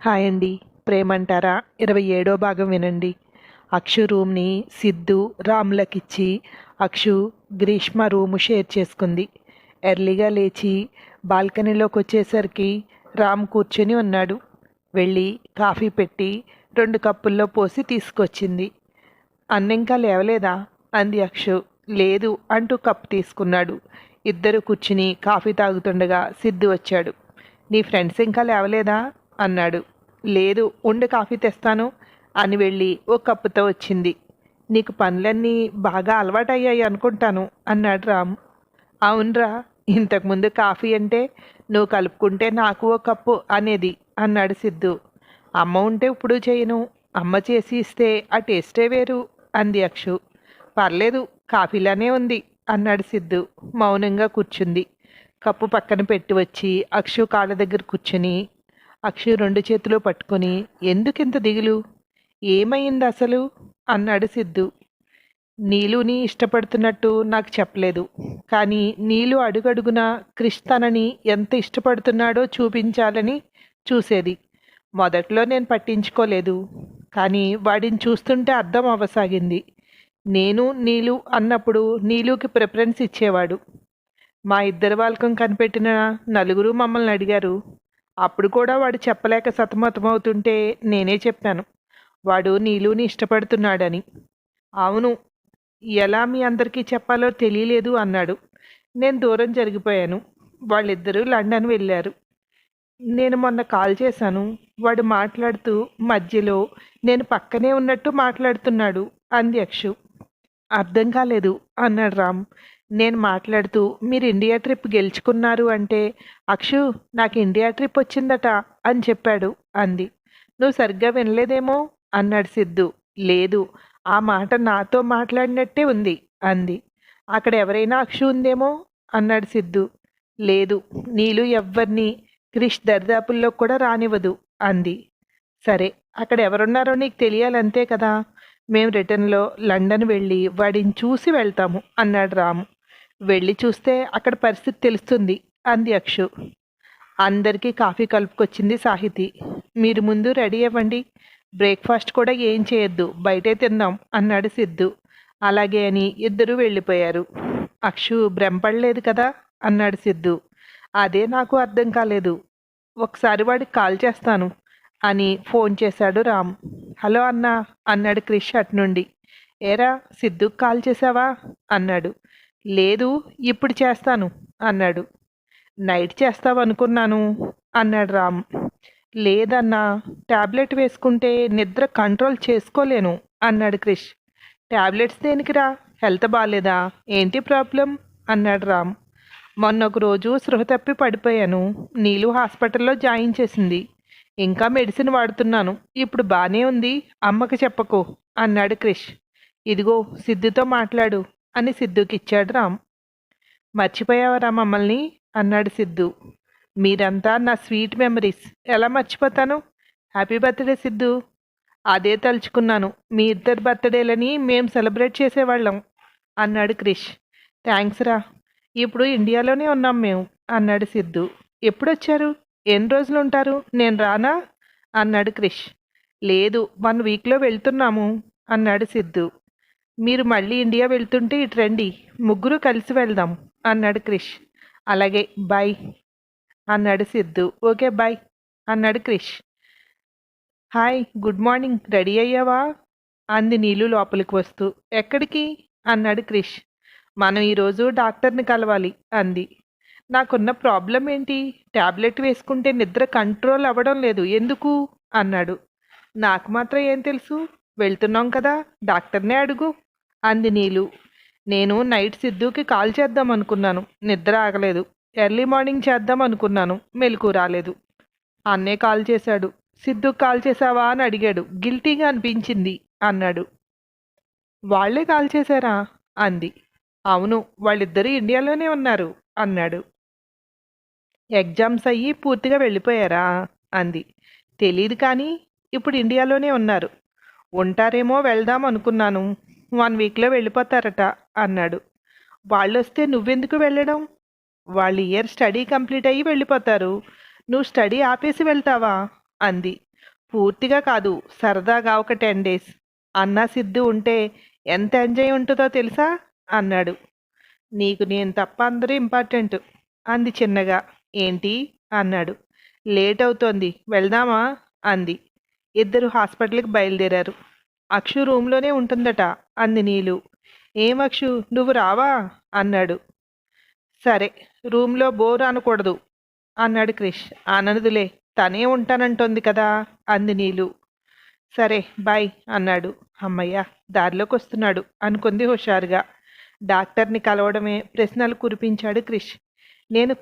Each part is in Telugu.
హాయ్ అండి. ప్రేమంటారా 27వ భాగం వినండి. అక్షు రూమ్ని సిద్ధు రాములకిచ్చి అక్షు గ్రీష్మ రూము షేర్ చేసుకుంది. ఎర్లీగా లేచి బాల్కనీలోకి వచ్చేసరికి రామ్ కూర్చొని ఉన్నాడు. వెళ్ళి కాఫీ పెట్టి 2 కప్పుల్లో పోసి తీసుకొచ్చింది. అన్నింకా లేవలేదా అంది అక్షు. లేదు అంటూ కప్పు తీసుకున్నాడు. ఇద్దరు కూర్చుని కాఫీ తాగుతుండగా సిద్ధు వచ్చాడు. నీ ఫ్రెండ్స్ ఇంకా లేవలేదా అన్నాడు. లేదు, ఉండి కాఫీ తెస్తాను అని వెళ్ళి ఓ కప్పుతో వచ్చింది. నీకు పనులన్నీ బాగా అలవాటయ్యాయి అనుకుంటాను అన్నాడు రామ్. అవునరా, ఇంతకుముందు కాఫీ అంటే నువ్వు కలుపుకుంటే నాకు ఓ కప్పు అనేది అన్నాడు సిద్ధు. అమ్మ ఉంటే ఇప్పుడు చేయను, అమ్మ చేసి ఇస్తే ఆ టేస్టే వేరు అంది అక్షు. పర్లేదు, కాఫీలానే ఉంది అన్నాడు సిద్ధు. మౌనంగా కూర్చుంది. కప్పు పక్కన పెట్టి వచ్చి అక్షు కాళ్ళ దగ్గర కూర్చుని అక్షు 2 చేతులు పట్టుకొని ఎందుకింత దిగులు, ఏమైంది అసలు అన్నాడు సిద్ధు. నీలుని ఇష్టపడుతున్నట్టు నాకు చెప్పలేదు, కానీ నీలు అడుగడుగున క్రిష్ తనని ఎంత ఇష్టపడుతున్నాడో చూపించాలని చూసేది. మొదట్లో నేను పట్టించుకోలేదు, కానీ వాడిని చూస్తుంటే అర్థం అవ్వసాగింది. నేను నీలు అన్నప్పుడు నీలుకి ప్రిఫరెన్స్ ఇచ్చేవాడు. మా ఇద్దరి వాళ్ళకం కనిపెట్టిన నలుగురు మమ్మల్ని అడిగారు. అప్పుడు కూడా వాడు చెప్పలేక సతమతమవుతుంటే నేనే చెప్పాను, వాడు నీలుని ఇష్టపడుతున్నాడని. అవును, ఎలా మీ అందరికీ చెప్పాలో తెలియలేదు అన్నాడు. నేను దూరం జరిగిపోయాను. వాళ్ళిద్దరూ లండన్ వెళ్ళారు. నేను మొన్న కాల్ చేశాను. వాడు మాట్లాడుతూ మధ్యలో నేను పక్కనే ఉన్నట్టు మాట్లాడుతున్నాడు అంది అక్షు. అర్థం కాలేదు అన్నాడు రామ్. నేను మాట్లాడుతూ మీరు ఇండియా ట్రిప్ గెలుచుకున్నారు అంటే అక్షు నాకు ఇండియా ట్రిప్ వచ్చిందట అని చెప్పాడు అంది. నువ్వు సరిగ్గా వినలేదేమో అన్నాడు సిద్ధు. లేదు, ఆ మాట నాతో మాట్లాడినట్టే ఉంది అంది. అక్కడ ఎవరైనా అక్షు ఉందేమో అన్నాడు సిద్ధు. లేదు, నీలు ఎవ్వరినీ క్రిష్ దరిదాపుల్లో కూడా రానివ్వదు అంది. సరే, అక్కడ ఎవరున్నారో నీకు తెలియాలంతే కదా. మేము రిటర్న్లో లండన్ వెళ్ళి వాడిని చూసి వెళ్తాము అన్నాడు రాము. వెళ్ళి చూస్తే అక్కడ పరిస్థితి తెలుస్తుంది అంది అక్షు. అందరికీ కాఫీ కలుపుకొచ్చింది సాహితి. మీరు ముందు రెడీ అవ్వండి, బ్రేక్ఫాస్ట్ కూడా ఏం చేయొద్దు, బయటే తిందాం అన్నాడు సిద్ధు. అలాగే అని ఇద్దరూ వెళ్ళిపోయారు. అక్షు భ్రమపడలేదు కదా అన్నాడు సిద్ధు. అదే నాకు అర్థం కాలేదు. ఒకసారి వాడికి కాల్ చేస్తాను అని ఫోన్ చేశాడు రామ్. హలో అన్నా అన్నాడు క్రిష్ అట్నుండి. ఏరా, సిద్ధుకు కాల్ చేసావా అన్నాడు. లేదు, ఇప్పుడు చేస్తాను అన్నాడు. నైట్ చేస్తావనుకున్నాను అన్నాడు రామ్. లేదన్నా, ట్యాబ్లెట్ వేసుకుంటే నిద్ర కంట్రోల్ చేసుకోలేను అన్నాడు క్రిష్. ట్యాబ్లెట్స్ దేనికిరా, హెల్త్ బాగాలేదా, ఏంటి ప్రాబ్లం అన్నాడు రామ్. మొన్న ఒక రోజు స్పృహ తప్పి పడిపోయాను. నీలు హాస్పిటల్లో జాయిన్ చేసింది. ఇంకా మెడిసిన్ వాడుతున్నాను. ఇప్పుడు బాగానే ఉంది, అమ్మకి చెప్పకు అన్నాడు క్రిష్. ఇదిగో సిద్ధుతో మాట్లాడు అని సిద్ధుకి ఇచ్చాడు రామ్. మర్చిపోయావరా మమ్మల్ని అన్నాడు సిద్ధు. మీరంతా నా స్వీట్ మెమరీస్, ఎలా మర్చిపోతాను. Happy birthday Siddhu. అదే తలుచుకున్నాను, మీ ఇద్దరు బర్త్డేలని మేం సెలబ్రేట్ చేసేవాళ్ళం అన్నాడు క్రిష్. థ్యాంక్స్ రా. ఇప్పుడు ఇండియాలోనే ఉన్నాం మేము అన్నాడు సిద్ధు. ఎప్పుడొచ్చారు, ఎన్ని రోజులు ఉంటారు, నేను రానా అన్నాడు క్రిష్. లేదు, 1 వీక్లో వెళ్తున్నాము అన్నాడు సిద్ధు. మీరు మళ్ళీ ఇండియా వెళ్తుంటే ఇటు రండి, ముగ్గురు కలిసి వెళ్దాం అన్నాడు క్రిష్. అలాగే, బాయ్ అన్నాడు సిద్ధు. ఓకే బాయ్ అన్నాడు Krish. Hi, good morning, ready అయ్యావా అంది నీళ్ళు లోపలికి వస్తూ. ఎక్కడికి అన్నాడు క్రిష్. మనం ఈరోజు డాక్టర్ని కలవాలి అంది. నాకున్న ప్రాబ్లం ఏంటి, ట్యాబ్లెట్ వేసుకుంటే నిద్ర కంట్రోల్ అవ్వడం లేదు, ఎందుకు అన్నాడు. నాకు మాత్రం ఏం తెలుసు, వెళ్తున్నాం కదా, డాక్టర్నే అడుగు అంది నీలు. నేను నైట్ సిద్ధుకి కాల్ చేద్దాం అనుకున్నాను, నిద్ర ఆగలేదు. ఎర్లీ మార్నింగ్ చేద్దాం అనుకున్నాను, మెలకు రాలేదు. అన్నే కాల్ చేశాడు. సిద్ధుకి కాల్ చేసావా అని అడిగాడు. గిల్టీగా అనిపించింది అన్నాడు. వాళ్లే కాల్ చేశారా అంది. అవును, వాళ్ళిద్దరూ ఇండియాలోనే ఉన్నారు అన్నాడు. ఎగ్జామ్స్ అయ్యి పూర్తిగా వెళ్ళిపోయారా అంది. తెలీదు, కానీ ఇప్పుడు ఇండియాలోనే ఉన్నారు. ఉంటారేమో, వెళ్దాం అనుకున్నాను. 1 వీక్లో వెళ్ళిపోతారట అన్నాడు. వాళ్ళొస్తే నువ్వెందుకు వెళ్ళడం, వాళ్ళ ఇయర్ స్టడీ కంప్లీట్ అయ్యి వెళ్ళిపోతారు, నువ్వు స్టడీ ఆపేసి వెళ్తావా అంది. పూర్తిగా కాదు, సరదాగా ఒక 10 డేస్. అన్న సిద్ధు ఉంటే ఎంత ఎంజాయ్ ఉంటుందో తెలుసా అన్నాడు. నీకు నేను తప్ప అందరూ ఇంపార్టెంట్ అంది చిన్నగా. ఏంటి అన్నాడు. లేట్ అవుతోంది, వెళ్దామా అంది. ఇద్దరు హాస్పిటల్కి బయలుదేరారు. అక్షు రూమ్లోనే ఉంటుందట అంది నీలు. ఏం అక్షు, నువ్వు రావా అన్నాడు. సరే, రూమ్లో బోర్ అనకూడదు అన్నాడు క్రిష్. ఆనందులే, తనే ఉంటానంటోంది కదా అంది నీలు. సరే బాయ్ అన్నాడు. అమ్మయ్య, దారిలోకి వస్తున్నాడు అనుకుంది హుషారుగా. డాక్టర్ని కలవడమే ప్రశ్నలు కురిపించాడు క్రిష్. నేను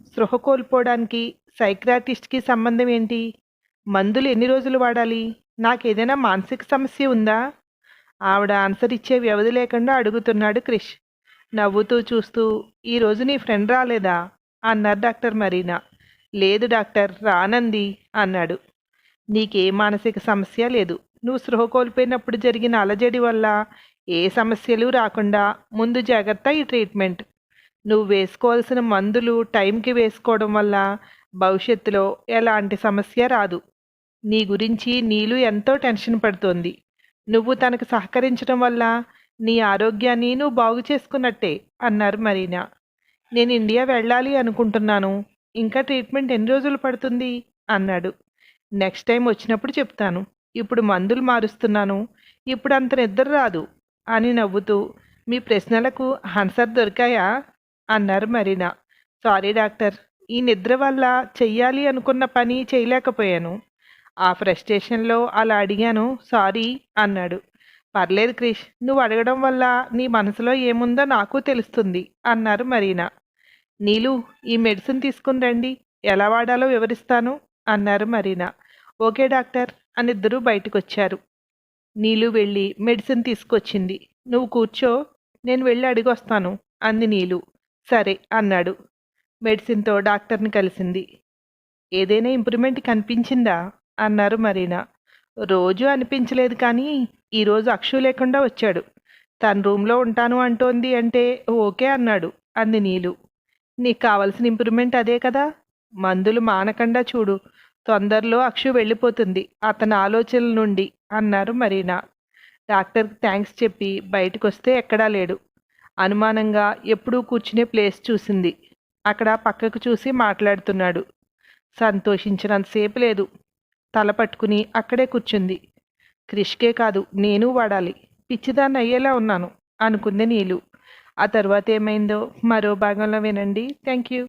స్పృహ కోల్పోవడానికి సైక్రాటిస్ట్కి సంబంధం ఏంటి? మందులు ఎన్ని రోజులు వాడాలి? నాకేదైనా మానసిక సమస్య ఉందా? ఆవిడ ఆన్సర్ ఇచ్చే వ్యవధి లేకుండా అడుగుతున్నాడు క్రిష్. నవ్వుతూ చూస్తూ, ఈరోజు నీ ఫ్రెండ్ రాలేదా అన్నారు డాక్టర్ మరీనా. లేదు డాక్టర్, రానంది అన్నాడు. నీకే మానసిక సమస్య లేదు. నువ్వు స్పృహ కోల్పోయినప్పుడు జరిగిన అలజడి వల్ల ఏ సమస్యలు రాకుండా ముందు జాగ్రత్త ఈ ట్రీట్మెంట్. నువ్వు వేసుకోవాల్సిన మందులు టైంకి వేసుకోవడం వల్ల భవిష్యత్తులో ఎలాంటి సమస్య రాదు. నీ గురించి నీలు ఎంతో టెన్షన్ పడుతోంది. నువ్వు తనకు సహకరించడం వల్ల నీ ఆరోగ్యాన్ని నువ్వు బాగు చేసుకున్నట్టే అన్నారు మరీనా. నేను ఇండియా వెళ్ళాలి అనుకుంటున్నాను. ఇంకా ట్రీట్మెంట్ ఎన్ని రోజులు పడుతుంది అన్నాడు. నెక్స్ట్ టైం వచ్చినప్పుడు చెప్తాను. ఇప్పుడు మందులు మారుస్తున్నాను. ఇప్పుడు అంత నిద్ర రాదు అని నవ్వుతూ, మీ ప్రశ్నలకు ఆన్సర్ దొరికాయా అన్నారు మరీనా. సారీ డాక్టర్, ఈ నిద్ర వల్ల చెయ్యాలి అనుకున్న పని చేయలేకపోయాను. ఆ ఫ్రస్ట్రేషన్లో అలా అడిగాను, సారీ అన్నాడు. పర్లేదు క్రిష్, నువ్వు అడగడం వల్ల నీ మనసులో ఏముందో నాకు తెలుస్తుంది అన్నారు మరీనా. నీలు, ఈ మెడిసిన్ తీసుకుని రండి, ఎలా వాడాలో వివరిస్తాను అన్నారు మరీనా. ఓకే డాక్టర్ అని ఇద్దరూ బయటకు వచ్చారు. నీలు వెళ్ళి మెడిసిన్ తీసుకొచ్చింది. నువ్వు కూర్చో, నేను వెళ్ళి అడిగొస్తాను అంది నీలు. సరే అన్నాడు. మెడిసిన్తో డాక్టర్ని కలిసింది. ఏదైనా ఇంప్రూవ్మెంట్ కనిపించిందా అన్నారు మరీనా. రోజు అనిపించలేదు, కానీ ఈరోజు అక్షు లేకుండా వచ్చాడు. తన రూమ్లో ఉంటాను అంటోంది అంటే ఓకే అన్నాడు అంది నీలు. నీకు కావాల్సిన ఇంప్రూవ్మెంట్ అదే కదా. మందులు మానకుండా చూడు, తొందరలో అక్షు వెళ్ళిపోతుంది అతని ఆలోచనల నుండి అన్నారు మరీనా. డాక్టర్కి థ్యాంక్స్ చెప్పి బయటకు వస్తే ఎక్కడా లేడు. అనుమానంగా ఎప్పుడూ కూర్చునే ప్లేస్ చూసింది. అక్కడ పక్కకు చూసి మాట్లాడుతున్నాడు. సంతోషించినంతసేపు లేదు. తల పట్టుకుని అక్కడే కూర్చుంది. క్రిష్కే కాదు, నేను వాడాలి, పిచ్చిదాన్ని అయ్యేలా ఉన్నాను అనుకుంది నీలు. ఆ తర్వాత ఏమైందో మరో భాగంలో వినండి. Thank you.